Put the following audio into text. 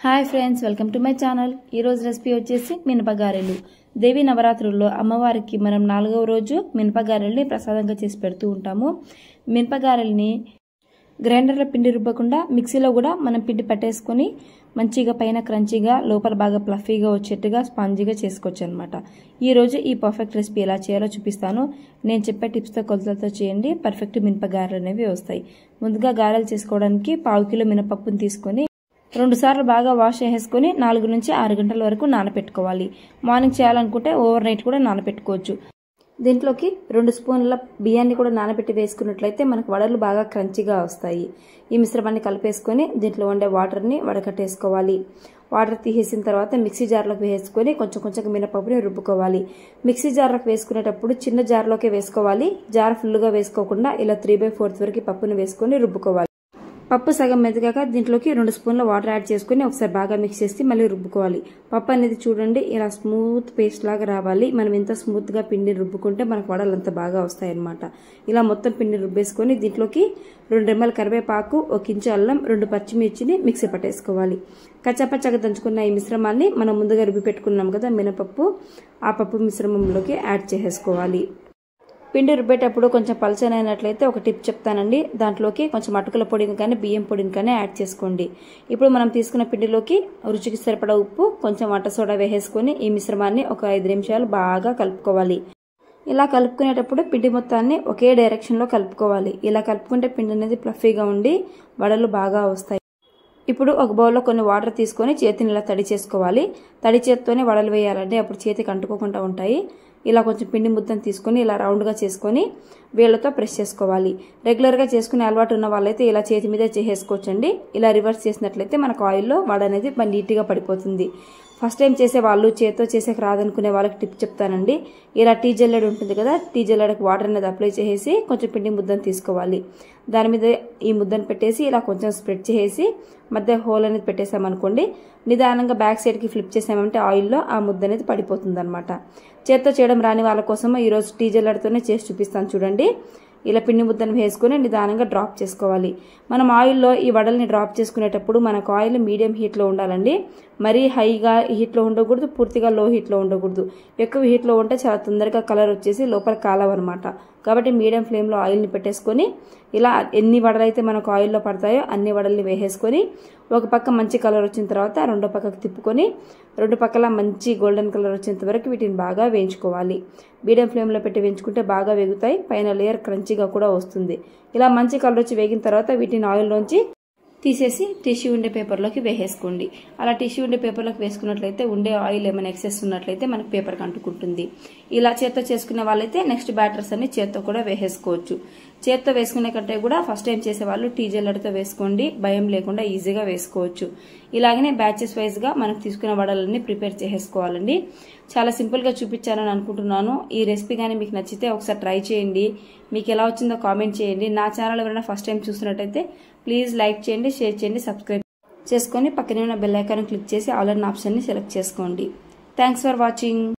Hi friends, welcome to my channel. ఈరోజు recipe వచ్చేసి మినపగారెలు. దేవి నవరాత్రుల్లో అమ్మవారికి మనం 4వ రోజు మినపగారెల్ని ప్రసాదంగా చేసి పెడుతూ ఉంటాము. మినపగారెల్ని గ్రైండర్లో పిండి రుబ్బకుండా మిక్సీలో కూడా మనం పిండి పట్టేసుకొని మంచిగా పైన క్రంచీగా లోపల బాగా ప్లఫీగా వచ్చేట్టుగా స్పాంజీగా చేసుకోవచ్చు అనమాట. ఈరోజు ఈ పర్ఫెక్ట్ రెసిపీ ఎలా చేయాలో చూపిస్తాను. నేను చెప్పే టిప్స్తో కొలతలతో చేయండి, పర్ఫెక్ట్ మినపగారెలు అనేవి వస్తాయి. ముందుగా గారెలు చేసుకోవడానికి 1/2 కిలో మినపప్పును తీసుకొని 2 సార్లు బాగా వాష్ చేసేసుకొని 4 నుంచి 6 గంటల వరకు నానపెట్టుకోవాలి. మార్నింగ్ చేయాలనుకుంటే ఓవర్ నైట్ కూడా నానపెట్టుకోవచ్చు. దీంట్లోకి 2 స్పూన్ల బియ్యాన్ని కూడా నానబెట్టి వేసుకున్నట్లయితే మనకు వడలు బాగా క్రంచిగా వస్తాయి. ఈ మిశ్రమాన్ని కలిపేసుకొని దీంట్లో ఉండే వాటర్ని వడకట్టేసుకోవాలి. వాటర్ తీసేసిన తర్వాత మిక్సీ జార్లోకి వేసుకొని కొంచెం కొంచెం మినపప్పుని రుబ్బుకోవాలి. మిక్సీ జార్లోకి వేసుకునేటప్పుడు చిన్న జార్లోకే వేసుకోవాలి. జార్ ఫుల్గా వేసుకోకుండా ఇలా 3/4 వరకు పప్పును వేసుకొని రుబ్బుకోవాలి. పప్పు సగం మెదగాక దీంట్లోకి 2 స్పూన్ల వాటర్ యాడ్ చేసుకుని ఒకసారి బాగా మిక్స్ చేసి మళ్ళీ రుబ్బుకోవాలి. పప్పు అనేది చూడండి ఇలా స్మూత్ పేస్ట్ లాగా రావాలి. మనం ఎంత స్మూత్ గా పిండిని రుబ్బుకుంటే మనకు వడలు అంత బాగా వస్తాయి అన్నమాట. ఇలా మొత్తం పిండిని రుబ్బేసుకొని దీంట్లోకి 2 రెమ్మల కరివేపాకు, 1 ఇంచు అల్లం, 2 పచ్చిమిర్చిని మిక్సీ పట్టేసుకోవాలి. కచ్చాపచ్చగా దంచుకున్న ఈ మిశ్రమాన్ని మనం ముందుగా రుబ్బి పెట్టుకున్నాం కదా మినపప్పు, ఆ పప్పు మిశ్రమంలోకి యాడ్ చేసేసుకోవాలి. పిండి రుబ్బేటప్పుడు కొంచెం పలచనైనట్లయితే ఒక టిప్ చెప్తానండి. దాంట్లోకి కొంచెం అటుకుల పొడిని కానీ బియ్యం పొడిని కానీ యాడ్ చేసుకోండి. ఇప్పుడు మనం తీసుకున్న పిండిలోకి రుచికి సరిపడా ఉప్పు, కొంచెం వంట సోడా వేసేసుకొని ఈ మిశ్రమాన్ని ఒక 5 నిమిషాలు బాగా కలుపుకోవాలి. ఇలా కలుపుకునేటప్పుడు పిండి మొత్తాన్ని ఒకే డైరెక్షన్లో కలుపుకోవాలి. ఇలా కలుపుకుంటే పిండి అనేది ఫ్లఫీగా ఉండి వడలు బాగా వస్తాయి. ఇప్పుడు ఒక బౌల్లో కొన్ని వాటర్ తీసుకొని చేతిని ఇలా తడి చేసుకోవాలి. తడి చేతితోనే వడలు వేయాలంటే అప్పుడు చేతికి అంటుకోకుండా ఉంటాయి. ఇలా కొంచెం పిండి ముద్దను తీసుకొని ఇలా రౌండ్గా చేసుకొని వేళ్లతో ప్రెస్ చేసుకోవాలి. రెగ్యులర్గా చేసుకునే అలవాటు ఉన్న వాళ్ళైతే ఇలా చేతి మీద చేసేసుకోవచ్చండి. ఇలా రివర్స్ చేసినట్లయితే మనకు ఆయిల్లో వడ అనేది నీట్గా పడిపోతుంది. ఫస్ట్ టైం చేసే వాళ్ళు చేతితో చేసేకి రాదనుకునే వాళ్ళకి టిప్ చెప్తానండి. ఇలా టీ జల్లెడ ఉంటుంది కదా, టీ జల్లెడకి వాటర్ అనేది అప్లై చేసి కొంచెం పిండి ముద్దను తీసుకోవాలి. దాని మీద ఈ ముద్దను పెట్టేసి ఇలా కొంచెం స్ప్రెడ్ చేసి మధ్య హోల్ అనేది పెట్టేసామనుకోండి, నిదానంగా బ్యాక్ సైడ్కి ఫ్లిప్ చేసామంటే ఆయిల్లో ఆ ముద్ద అనేది పడిపోతుంది అనమాట. చేత్తో చేయడం రాని వాళ్ళ కోసం ఈరోజు టీ జల్లెడతోనే చేసి చూపిస్తాను చూడండి. ఇలా పిండి ముద్దను వేసుకుని నిదానంగా డ్రాప్ చేసుకోవాలి. మనం ఆయిల్లో ఈ వడల్ని డ్రాప్ చేసుకునేటప్పుడు మనకు ఆయిల్ మీడియం హీట్లో ఉండాలండి. మరీ హైగా హీట్లో ఉండకూడదు, పూర్తిగా లో హీట్లో ఉండకూడదు. ఎక్కువ హీట్లో ఉంటే చాలా తొందరగా కలర్ వచ్చేసి లోపల కాలవన్నమాట. కాబట్టి మీడియం ఫ్లేమ్లో ఆయిల్ని పెట్టేసుకొని ఇలా ఎన్ని వడలైతే మనకు ఆయిల్లో పడతాయో అన్ని వడల్ని వేసేసుకొని ఒక పక్క మంచి కలర్ వచ్చిన తర్వాత రెండో పక్కకు తిప్పుకొని 2 పక్కల మంచి గోల్డెన్ కలర్ వచ్చేంత వరకు వీటిని బాగా వేయించుకోవాలి. మీడియం ఫ్లేమ్లో పెట్టి వేయించుకుంటే బాగా వేగుతాయి, పైన లేయర్ క్రంచీగా కూడా వస్తుంది. ఇలా మంచి కలర్ వచ్చి వేగిన తర్వాత వీటిని ఆయిల్లోంచి తీసేసి టిష్యూ ఉండే పేపర్లోకి వేసేసుకోండి. అలా టిష్యూ ఉండే పేపర్లోకి వేసుకున్నట్లయితే ఉండే ఆయిల్ ఏమైనా ఎక్సెస్ ఉన్నట్లయితే మనకు పేపర్కి అంటుకుంటుంది. ఇలా చేత్తో చేసుకునే వాళ్ళైతే నెక్స్ట్ బ్యాటర్స్ అన్ని చేత్తో కూడా వేసేసుకోవచ్చు. చేత్తో వేసుకునే కంటే కూడా ఫస్ట్ టైం చేసే వాళ్ళు టీ జల్లెడతో వేసుకోండి, భయం లేకుండా ఈజీగా వేసుకోవచ్చు. ఇలాగనే బ్యాచెస్ వైజ్గా మనకు తీసుకున్న వడలన్నీ ప్రిపేర్ చేసేసుకోవాలండి. చాలా సింపుల్గా చూపించానని అనుకుంటున్నాను. ఈ రెసిపీ కానీ మీకు నచ్చితే ఒకసారి ట్రై చేయండి. మీకు ఎలా వచ్చిందో కామెంట్ చేయండి. నా ఛానల్ ఎవరైనా ఫస్ట్ టైం చూస్తున్నట్టయితే ప్లీజ్ లైక్ చేయండి, షేర్ చేయండి, సబ్స్క్రైబ్ చేసుకొని పక్కనే ఉన్న బెల్ ఐకాన్ క్లిక్ చేసి ఆల్ అనే ఆప్షన్ని సెలెక్ట్ చేసుకోండి. Thanks for watching.